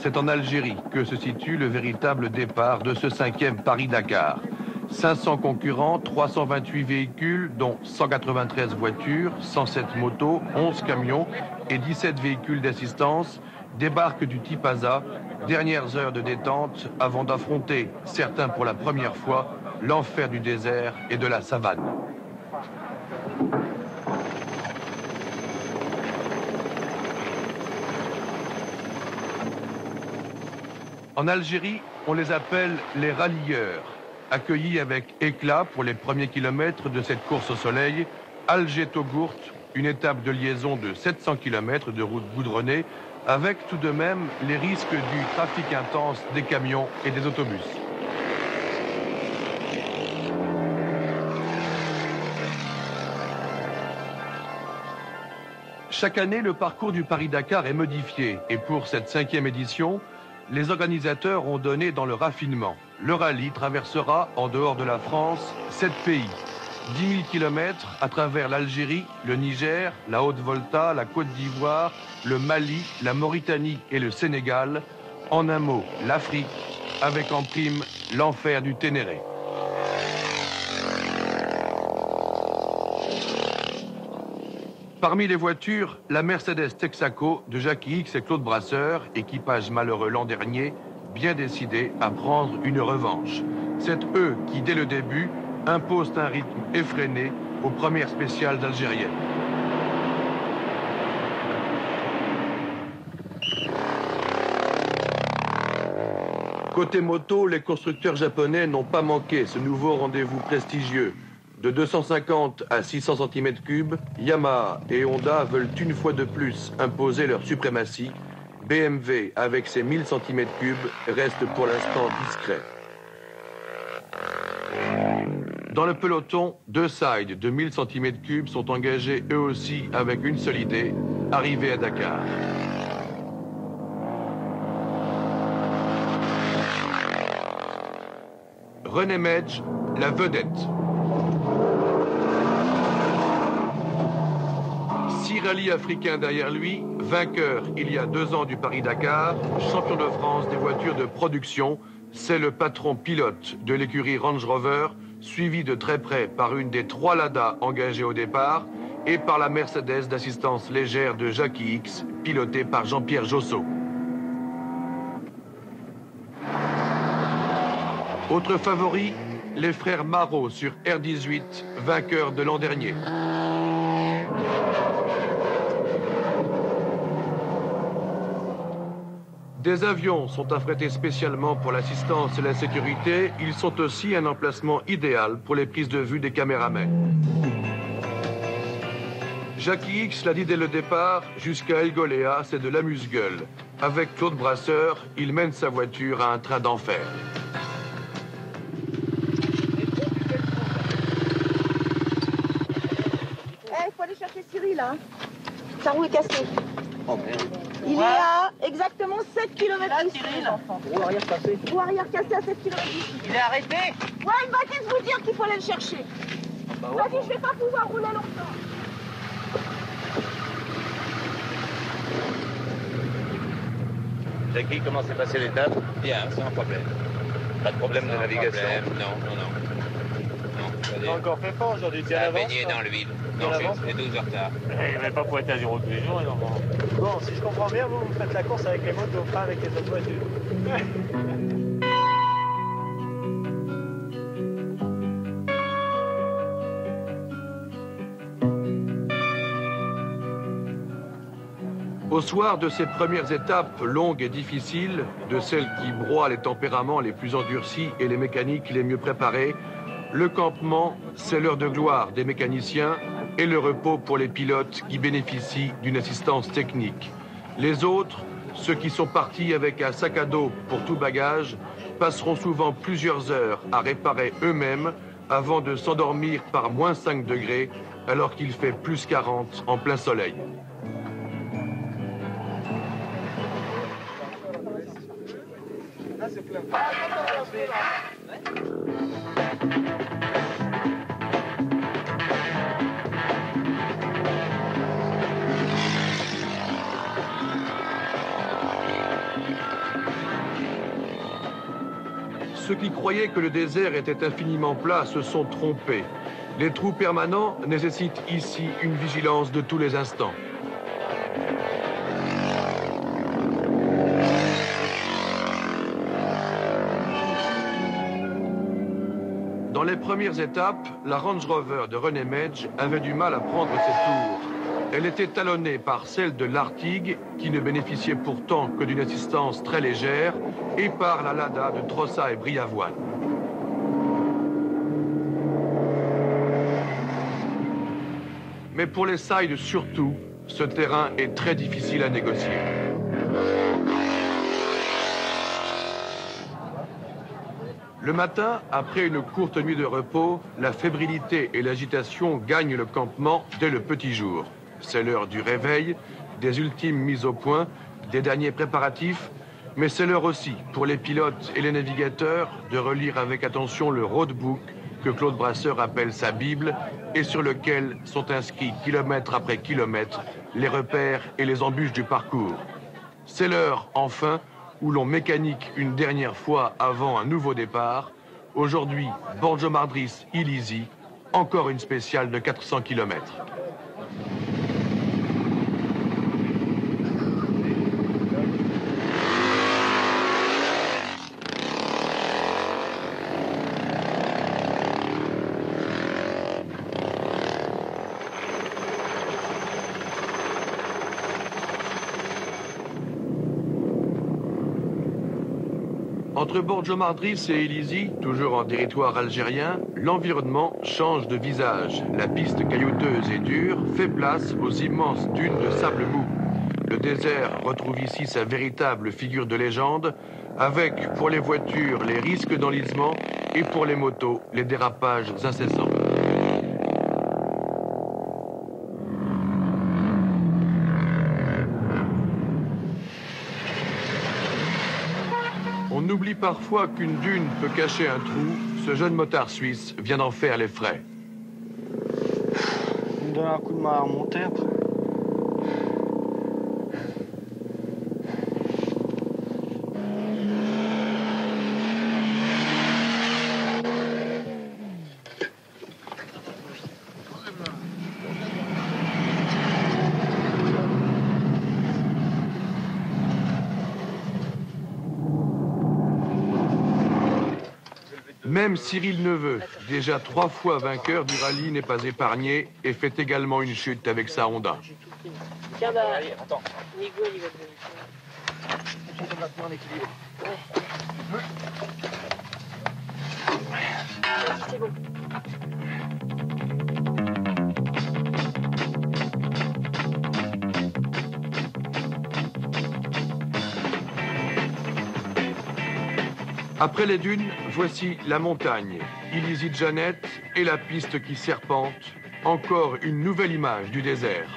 c'est en Algérie que se situe le véritable départ de ce 5e Paris-Dakar. 500 concurrents, 328 véhicules, dont 193 voitures, 107 motos, 11 camions et 17 véhicules d'assistance, débarquent du Tipaza, dernières heures de détente avant d'affronter, certains pour la première fois, l'enfer du désert et de la savane. En Algérie, on les appelle les rallieurs. Accueillis avec éclat pour les premiers kilomètres de cette course au soleil, Alger-Togourt, une étape de liaison de 700 km de route goudronnée, avec tout de même les risques du trafic intense des camions et des autobus. Chaque année, le parcours du Paris-Dakar est modifié et pour cette 5e édition, les organisateurs ont donné dans le raffinement. Le rallye traversera, en dehors de la France, 7 pays. 10 000 km à travers l'Algérie, le Niger, la Haute-Volta, la Côte d'Ivoire, le Mali, la Mauritanie et le Sénégal. En un mot, l'Afrique, avec en prime l'enfer du Ténéré. Parmi les voitures, la Mercedes Texaco de Jackie X et Claude Brasseur, équipage malheureux l'an dernier, bien décidé à prendre une revanche. C'est eux qui, dès le début, imposent un rythme effréné aux premières spéciales algériennes. Côté moto, les constructeurs japonais n'ont pas manqué ce nouveau rendez-vous prestigieux. De 250 à 600 cm3, Yamaha et Honda veulent une fois de plus imposer leur suprématie. BMW, avec ses 1000 cm3, reste pour l'instant discret. Dans le peloton, deux sides de 1000 cm3 sont engagés eux aussi avec une seule idée, arriver à Dakar. René Medj, la vedette. 6 rallyes africains derrière lui, vainqueur il y a 2 ans du Paris-Dakar, champion de France des voitures de production, c'est le patron pilote de l'écurie Range Rover, suivi de très près par une des 3 Lada engagées au départ et par la Mercedes d'assistance légère de Jackie X, pilotée par Jean-Pierre Josso. Autre favori, les frères Marot sur R18, vainqueurs de l'an dernier. Des avions sont affrétés spécialement pour l'assistance et la sécurité. Ils sont aussi un emplacement idéal pour les prises de vue des caméramans. Jackie X l'a dit dès le départ, jusqu'à El Goléa, c'est de l'amuse-gueule. Avec Claude Brasseur, il mène sa voiture à un train d'enfer. Il faut aller chercher Cyril, hein. Sa roue est cassée. Oh merde. Il est à exactement 7 km Là, Cyril. Roue arrière cassée. Roue arrière cassée à 7 km. Il est arrêté. Ouais, il va qu'est-ce vous dire qu'il faut aller le chercher. Bah Il m'a dit, je vais pas pouvoir rouler longtemps. Jackie, comment s'est passée l'étape? Bien, sans problème. Pas de problème de navigation? Non. On a encore fait fort aujourd'hui, bien Ça a avant. baigné dans l'huile. Non, j'ai 12 heures tard. Il n'avait pas pour être à 0 tous les jours, normalement. Bon, si je comprends bien, vous faites la course avec les motos, pas avec les autres voitures. Au soir de ces premières étapes longues et difficiles, de celles qui broient les tempéraments les plus endurcis et les mécaniques les mieux préparés, le campement, c'est l'heure de gloire des mécaniciens et le repos pour les pilotes qui bénéficient d'une assistance technique. Les autres, ceux qui sont partis avec un sac à dos pour tout bagage, passeront souvent plusieurs heures à réparer eux-mêmes avant de s'endormir par moins 5 degrés alors qu'il fait plus 40 en plein soleil. Ceux qui croyaient que le désert était infiniment plat se sont trompés. Les trous permanents nécessitent ici une vigilance de tous les instants. Dans les premières étapes, la Range Rover de René Medge avait du mal à prendre ses tours. Elle était talonnée par celle de l'Artigue, qui ne bénéficiait pourtant que d'une assistance très légère, et par la Lada de Trossa et Briavoine. Mais pour les sides surtout, ce terrain est très difficile à négocier. Le matin, après une courte nuit de repos, la fébrilité et l'agitation gagnent le campement dès le petit jour. C'est l'heure du réveil, des ultimes mises au point, des derniers préparatifs, mais c'est l'heure aussi, pour les pilotes et les navigateurs, de relire avec attention le roadbook que Claude Brasseur appelle sa Bible et sur lequel sont inscrits kilomètre après kilomètre les repères et les embûches du parcours. C'est l'heure, enfin, où l'on mécanique une dernière fois avant un nouveau départ. Aujourd'hui, Borgo Madris, Ilisi, encore une spéciale de 400 km. Entre Borgo Madris et Ilisi, toujours en territoire algérien, l'environnement change de visage. La piste caillouteuse et dure fait place aux immenses dunes de sable mou. Le désert retrouve ici sa véritable figure de légende, avec pour les voitures les risques d'enlisement et pour les motos les dérapages incessants. On oublie parfois qu'une dune peut cacher un trou. Ce jeune motard suisse vient d'en faire les frais. Il me donne un coup de main à remonter après. Même Cyril Neveu, déjà 3 fois vainqueur du rallye, n'est pas épargné et fait également une chute avec sa Honda. Tiens, bah, Allez, attends. Nigo, il va te donner. C'est bon. Après les dunes, voici la montagne, Ilisi Janet et la piste qui serpente, encore une nouvelle image du désert.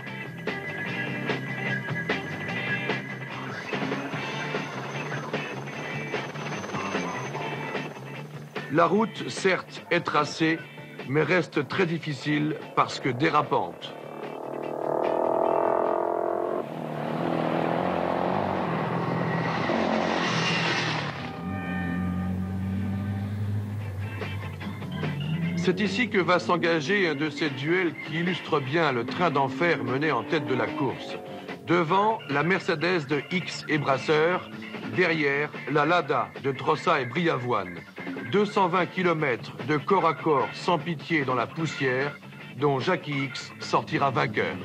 La route, certes, est tracée, mais reste très difficile parce que dérapante. C'est ici que va s'engager un de ces duels qui illustre bien le train d'enfer mené en tête de la course. Devant, la Mercedes de X et Brasseur. Derrière, la Lada de Trossa et Briavoine. 220 km de corps à corps sans pitié dans la poussière, dont Jackie X sortira vainqueur.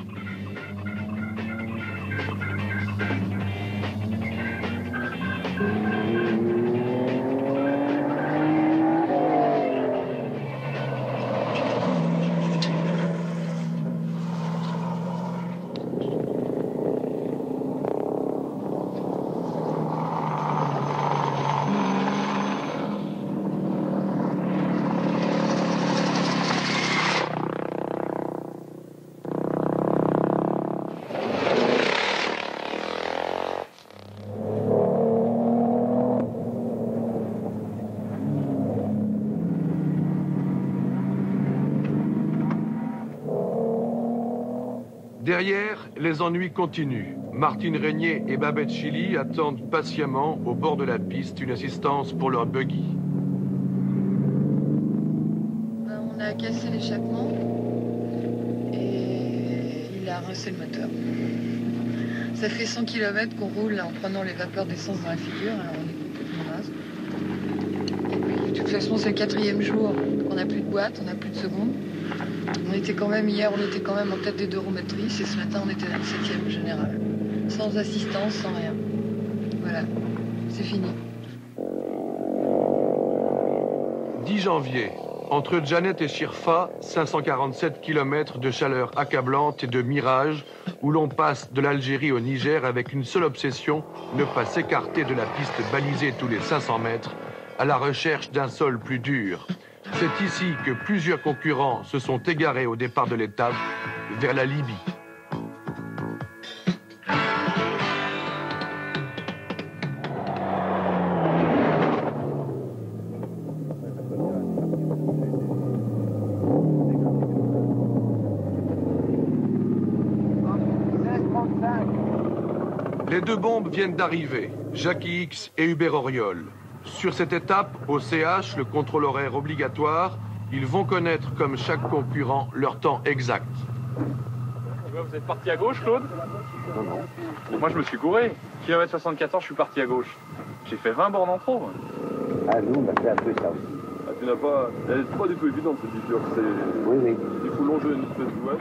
Derrière, les ennuis continuent. Martine Régnier et Babette Chili attendent patiemment au bord de la piste une assistance pour leur buggy. a cassé l'échappement et il a rincé le moteur. Ça fait 100 km qu'on roule en prenant les vapeurs d'essence dans la figure, alors on est complètement rase. Et puis de toute façon c'est le 4e jour qu'on n'a plus de boîte, on n'a plus de seconde. Hier on était quand même en tête des 2 roues motrices et ce matin on était dans le 7e général. Sans assistance, sans rien. Voilà, c'est fini. 10 janvier. Entre Janet et Shirfa, 547 km de chaleur accablante et de mirage, où l'on passe de l'Algérie au Niger avec une seule obsession, ne pas s'écarter de la piste balisée tous les 500 mètres, à la recherche d'un sol plus dur. C'est ici que plusieurs concurrents se sont égarés au départ de l'étape, vers la Libye. Les 2 bombes viennent d'arriver, Jackie X et Hubert Auriol. Sur cette étape, au CH, le contrôle horaire obligatoire, ils vont connaître, comme chaque concurrent, leur temps exact. Vous êtes parti à gauche, Claude? Non. Moi, je me suis gouré. Kilomètre 74, je suis parti à gauche. J'ai fait 20 bornes en trop. Ah, nous, on a fait un peu ça aussi. Ah, tu n'as pas... Elle n'est pas du tout évidente, cette figure. Oui, oui. Il faut longer une espèce de... Ouais.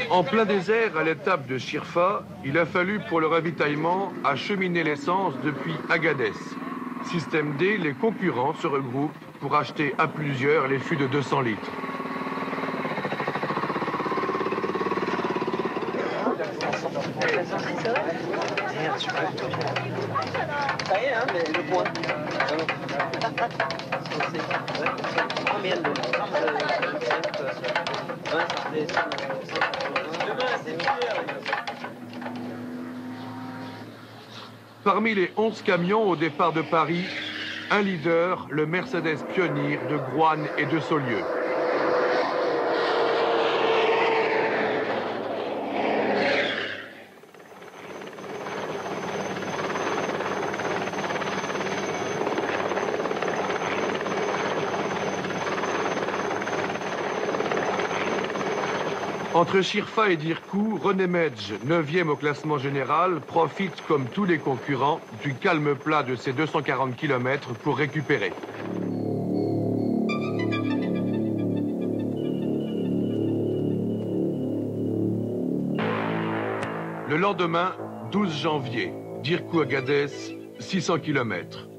En plein désert, à l'étape de Shirfa, il a fallu pour le ravitaillement acheminer l'essence depuis Agadez. Système D, les concurrents se regroupent pour acheter à plusieurs les fûts de 200 litres. Ça y est, hein, mais le point. Combien de Parmi les 11 camions au départ de Paris, un leader, le Mercedes Pionnier de Groine et de Saulieu. Entre Shirfa et Dirkou, René Medj, 9e au classement général, profite, comme tous les concurrents, du calme plat de ses 240 km pour récupérer. Le lendemain, 12 janvier, Dirkou-Agadez, 600 km.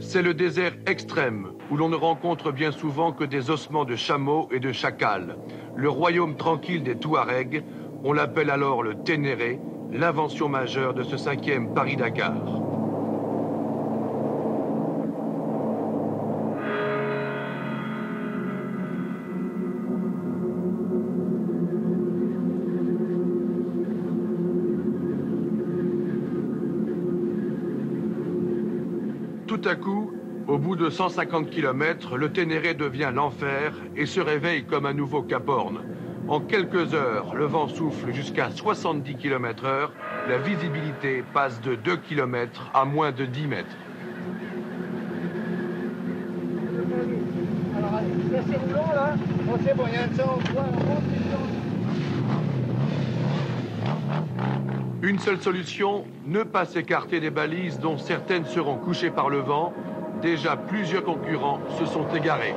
C'est le désert extrême, où l'on ne rencontre bien souvent que des ossements de chameaux et de chacals. Le royaume tranquille des Touaregs, on l'appelle alors le Ténéré, l'invention majeure de ce 5e Paris-Dakar. Tout à coup, au bout de 150 km, le Ténéré devient l'enfer et se réveille comme un nouveau Cap Horn. En quelques heures, le vent souffle jusqu'à 70 km/h. La visibilité passe de 2 km à moins de 10 mètres. Alors, c'est long là. On sait, bon, il y a un temps, on monte. Une seule solution, ne pas s'écarter des balises dont certaines seront couchées par le vent. Déjà, plusieurs concurrents se sont égarés.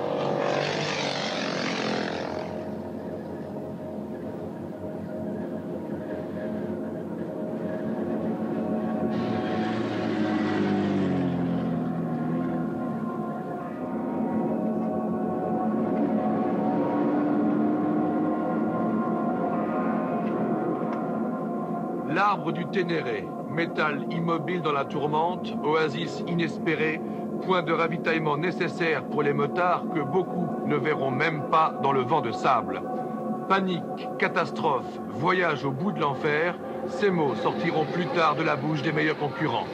L'arbre du Ténéré, métal immobile dans la tourmente, oasis inespérée, point de ravitaillement nécessaire pour les motards que beaucoup ne verront même pas dans le vent de sable. Panique, catastrophe, voyage au bout de l'enfer, ces mots sortiront plus tard de la bouche des meilleurs concurrents.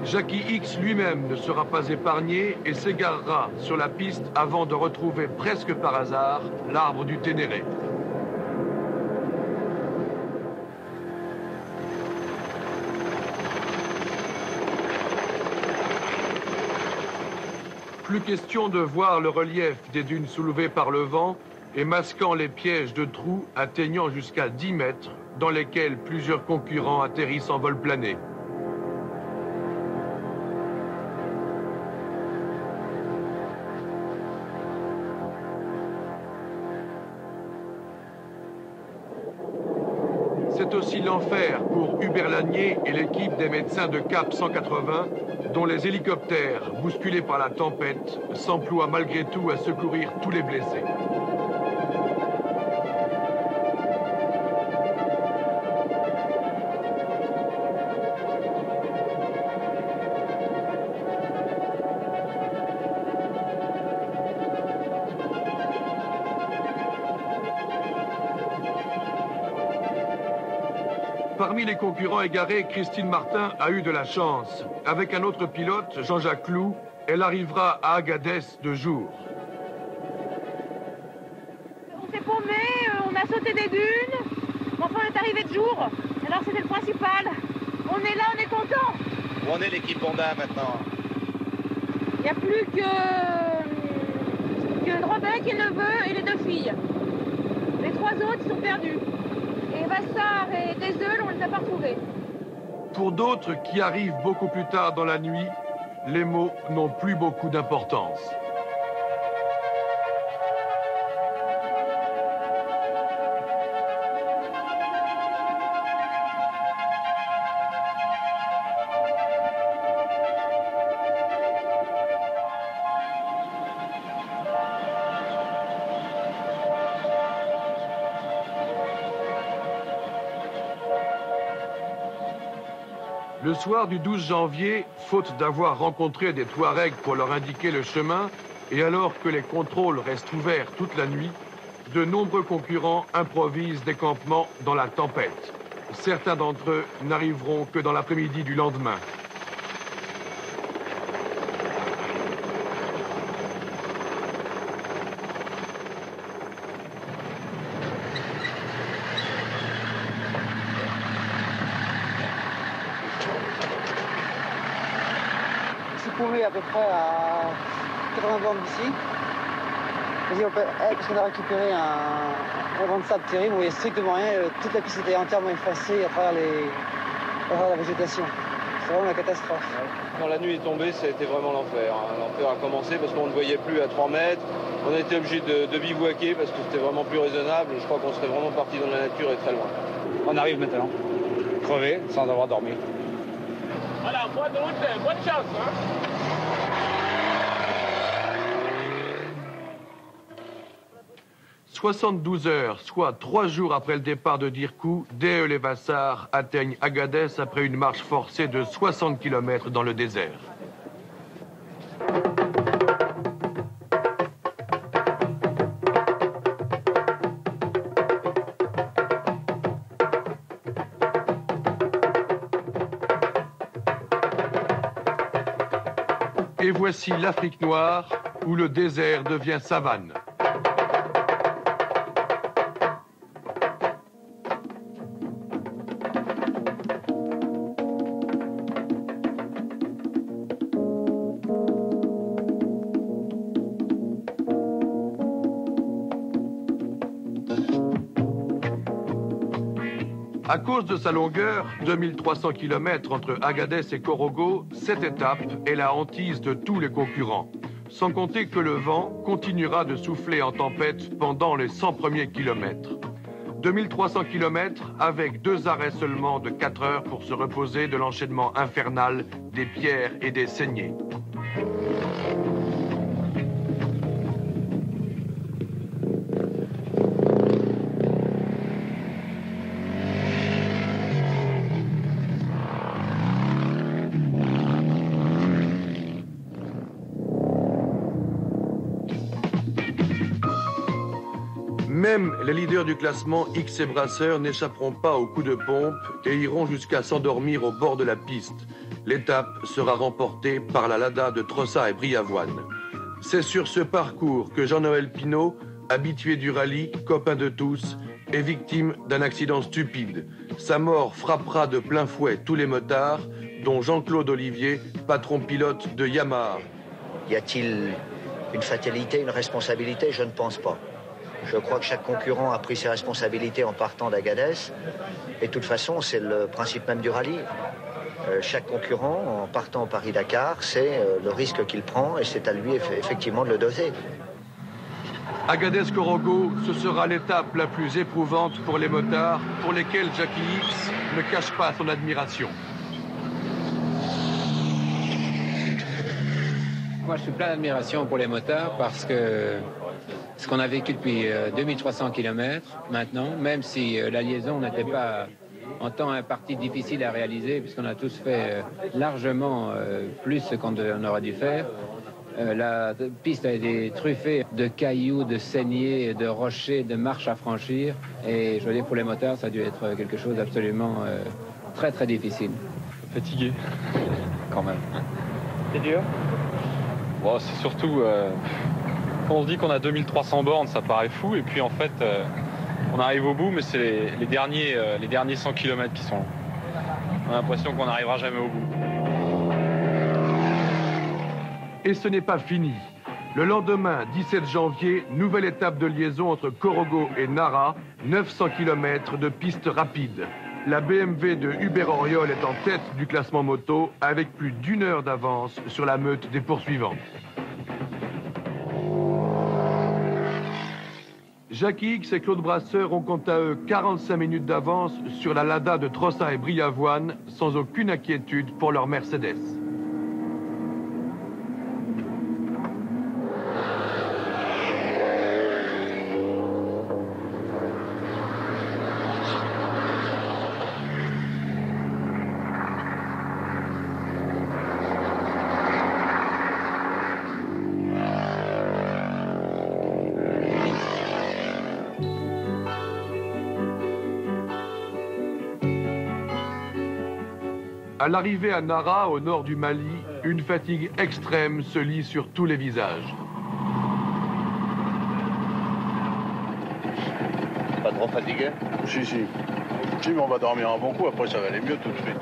Jackie X lui-même ne sera pas épargné et s'égarera sur la piste avant de retrouver presque par hasard l'arbre du Ténéré. Plus question de voir le relief des dunes soulevées par le vent et masquant les pièges de trous atteignant jusqu'à 10 mètres, dans lesquels plusieurs concurrents atterrissent en vol plané. C'est aussi l'enfer pour Hubert Lanier et l'équipe des médecins de Cap 180, dont les hélicoptères, bousculés par la tempête, s'emploient malgré tout à secourir tous les blessés. Parmi les concurrents égarés, Christine Martin a eu de la chance. Avec un autre pilote, Jean-Jacques Cloux, elle arrivera à Agadez de jour. On s'est paumé, on a sauté des dunes, mais enfin on est arrivé de jour. Alors c'était le principal. On est là, on est content. Où en est l'équipe Honda maintenant? Il n'y a plus que Robin qui est neveu et les 2 filles. Les 3 autres ils sont perdus. Et Vassar et Deseul, on ne les a pas retrouvés. Pour d'autres qui arrivent beaucoup plus tard dans la nuit, les mots n'ont plus beaucoup d'importance. Le soir du 12 janvier, faute d'avoir rencontré des Touaregs pour leur indiquer le chemin, et alors que les contrôles restent ouverts toute la nuit, de nombreux concurrents improvisent des campements dans la tempête. Certains d'entre eux n'arriveront que dans l'après-midi du lendemain. À peu près à 80 bornes d'ici. Parce qu'on a récupéré un vent de sable terrible, où il n'y a strictement rien. Toute la piste était entièrement effacée à travers la végétation. C'est vraiment la catastrophe. Quand la nuit est tombée, ça a été vraiment l'enfer. L'enfer a commencé parce qu'on ne voyait plus à 3 mètres. On a été obligé de bivouaquer parce que c'était vraiment plus raisonnable. Je crois qu'on serait vraiment parti dans la nature et très loin. On arrive maintenant, crevé, sans avoir dormi. Voilà, bonne chance, hein. 72 heures, soit 3 jours après le départ de Dirkou, Deheul et Vassar atteignent Agadez après une marche forcée de 60 km dans le désert. Et voici l'Afrique noire, où le désert devient savane. À cause de sa longueur, 2300 km entre Agadez et Korogo, cette étape est la hantise de tous les concurrents. Sans compter que le vent continuera de souffler en tempête pendant les 100 premiers kilomètres. 2300 km avec 2 arrêts seulement de 4 heures pour se reposer de l'enchaînement infernal des pierres et des saignées. Même les leaders du classement X et Brasseur n'échapperont pas aux coups de pompe et iront jusqu'à s'endormir au bord de la piste. L'étape sera remportée par la Lada de Trossa et Briavoine. C'est sur ce parcours que Jean-Noël Pinault, habitué du rallye, copain de tous, est victime d'un accident stupide. Sa mort frappera de plein fouet tous les motards, dont Jean-Claude Olivier, patron pilote de Yamaha. Y a-t-il une fatalité, une responsabilité? Je ne pense pas. Je crois que chaque concurrent a pris ses responsabilités en partant d'Agadez. Et de toute façon, c'est le principe même du rallye. Chaque concurrent, en partant au Paris-Dakar, c'est le risque qu'il prend et c'est à lui effectivement de le doser. Agadez-Corogo, ce sera l'étape la plus éprouvante pour les motards, pour lesquels Jacky Ickx ne cache pas son admiration. Moi, je suis plein d'admiration pour les motards parce que ce qu'on a vécu depuis 2300 km maintenant, même si la liaison n'était pas en temps imparti difficile à réaliser, puisqu'on a tous fait largement plus qu'on aurait dû faire. La piste a été truffée de cailloux, de saignées, de rochers, de marches à franchir. Et je veux dire, pour les motards, ça a dû être quelque chose d'absolument très très difficile. Fatigué, quand même. C'est dur? Bon, c'est surtout... quand on se dit qu'on a 2300 bornes, ça paraît fou. Et puis en fait, on arrive au bout, mais c'est les derniers 100 km qui sont longs. On a l'impression qu'on n'arrivera jamais au bout. Et ce n'est pas fini. Le lendemain, 17 janvier, nouvelle étape de liaison entre Corogo et Nara, 900 km de piste rapide. La BMW de Hubert Auriol est en tête du classement moto avec plus d'1 heure d'avance sur la meute des poursuivants. Jacky Ickx et Claude Brasseur ont quant à eux 45 minutes d'avance sur la Lada de Trossa et Briavoine, sans aucune inquiétude pour leur Mercedes. À l'arrivée à Nara, au nord du Mali, une fatigue extrême se lit sur tous les visages. Pas trop fatigué? Si, si. Si, mais on va dormir un bon coup, après ça va aller mieux tout de suite.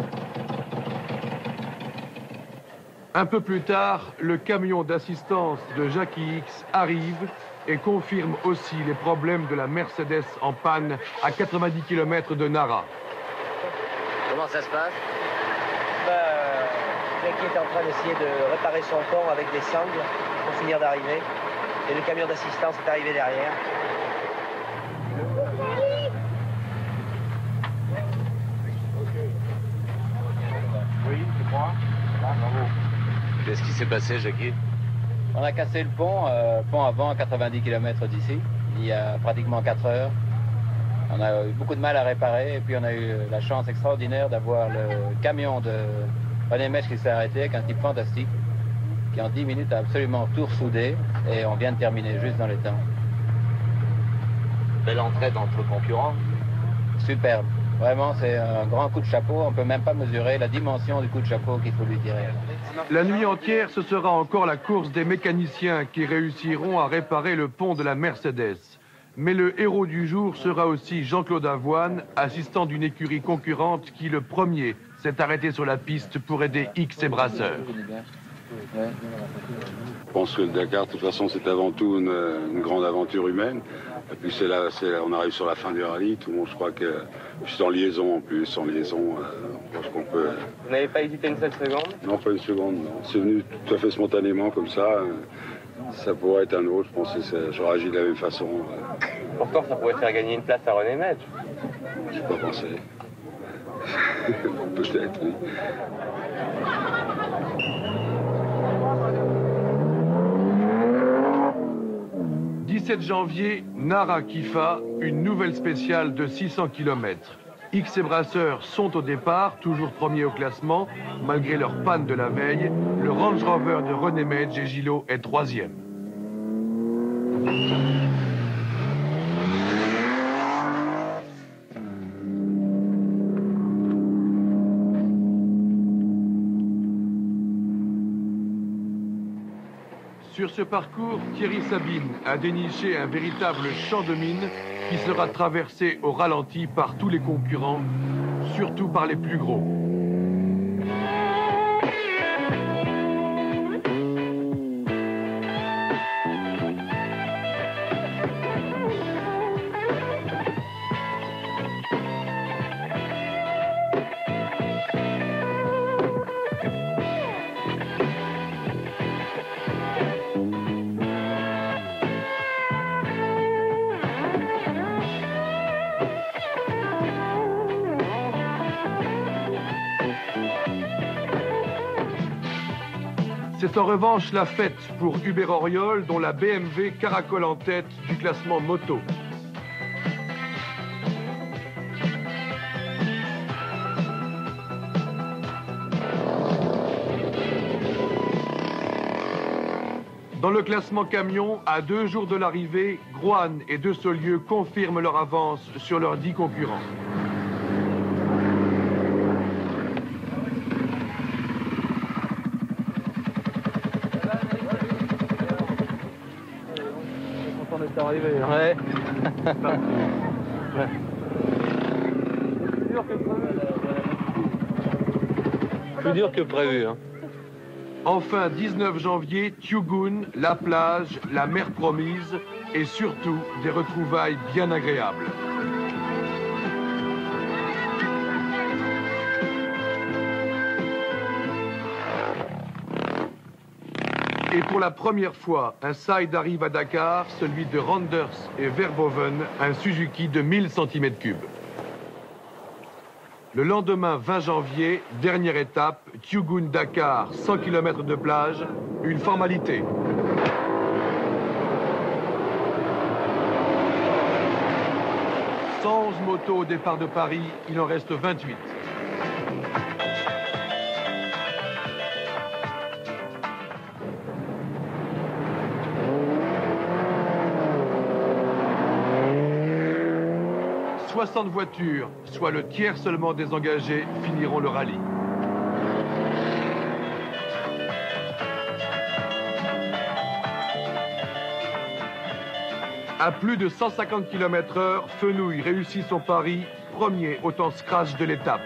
Un peu plus tard, le camion d'assistance de Jacky Ickx arrive et confirme aussi les problèmes de la Mercedes en panne à 90 km de Nara. Comment ça se passe? Jacky est en train d'essayer de réparer son pont avec des sangles pour finir d'arriver. Et le camion d'assistance est arrivé derrière. Oui, tu crois? Ah, bravo. Qu'est-ce qui s'est passé, Jacky? On a cassé le pont avant à 90 km d'ici, il y a pratiquement 4 heures. On a eu beaucoup de mal à réparer et puis on a eu la chance extraordinaire d'avoir le camion de René Mèche qui s'est arrêté avec un type fantastique qui en 10 minutes a absolument tout ressoudé et on vient de terminer juste dans les temps. Belle entrée d'entre concurrents. Superbe. Vraiment, c'est un grand coup de chapeau. On ne peut même pas mesurer la dimension du coup de chapeau qu'il faut lui tirer. La nuit entière, ce sera encore la course des mécaniciens qui réussiront à réparer le pont de la Mercedes. Mais le héros du jour sera aussi Jean-Claude Avoine, assistant d'une écurie concurrente qui, le premier, s'est arrêté sur la piste pour aider Ickx et Brasseur. Je pense que le Dakar, de toute façon, c'est avant tout une grande aventure humaine. Et puis on arrive sur la fin du rallye, tout le monde, je crois que... Puis en liaison en plus, je pense qu'on peut... Vous n'avez pas hésité une seule seconde? Non, pas une seconde, non. C'est venu tout à fait spontanément comme ça. Ça pourrait être un autre, je pense que j'aurais agi de la même façon. Pourtant, ça pourrait faire gagner une place à René Mèche. Je n'ai pas pensé. Peut-être, oui. « 17 janvier, Nara-Kifa, une nouvelle spéciale de 600 km. Ickx et Brasseur sont au départ, toujours premiers au classement, malgré leur panne de la veille. Le Range Rover de René Mèche et Gillot est troisième. Sur ce parcours, Thierry Sabine a déniché un véritable champ de mine qui sera traversé au ralenti par tous les concurrents, surtout par les plus gros. C'est en revanche la fête pour Hubert Auriol, dont la BMW caracole en tête du classement moto. Dans le classement camion, à 2 jours de l'arrivée, Groan et De Saulieu confirment leur avance sur leurs 10 concurrents. On est arrivé. Ouais. Plus dur que prévu. Hein. Enfin, 19 janvier, Tiogoun, la plage, la mer promise et surtout des retrouvailles bien agréables. Et pour la première fois, un side arrive à Dakar, celui de Randers et Verboven, un Suzuki de 1000 cm3. Le lendemain 20 janvier, dernière étape, Tiogoun-Dakar, 100 km de plage, une formalité. « 111 motos au départ de Paris, il en reste 28. « 60 voitures, soit le tiers seulement des engagés, finiront le rallye. À plus de 150 km/h, Fenouil réussit son pari, premier au temps scratch de l'étape.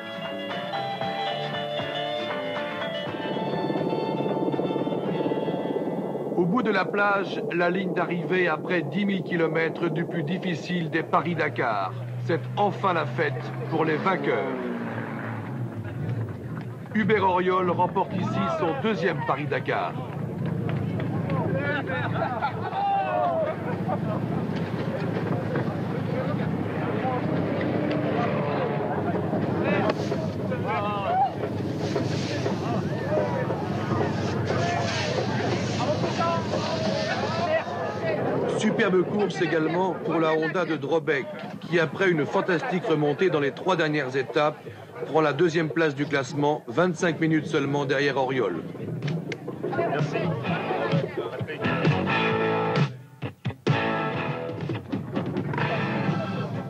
Au bout de la plage, la ligne d'arrivée après 10 000 km du plus difficile des Paris-Dakar. C'est enfin la fête pour les vainqueurs. Hubert Auriol remporte ici son 2e Paris-Dakar. Superbe course également pour la Honda de Drobek, qui après une fantastique remontée dans les 3 dernières étapes, prend la 2e place du classement, 25 minutes seulement derrière Auriol. Merci.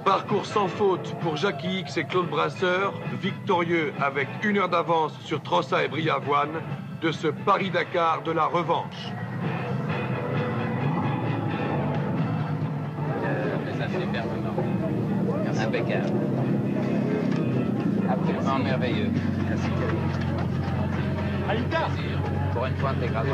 Parcours sans faute pour Jackie X et Claude Brasseur, victorieux avec 1 heure d'avance sur Trossa et Briavoine de ce Paris-Dakar de la revanche. Impeccable. Absolument merveilleux. Merci. Aïda. Pour une fois, t'es grave.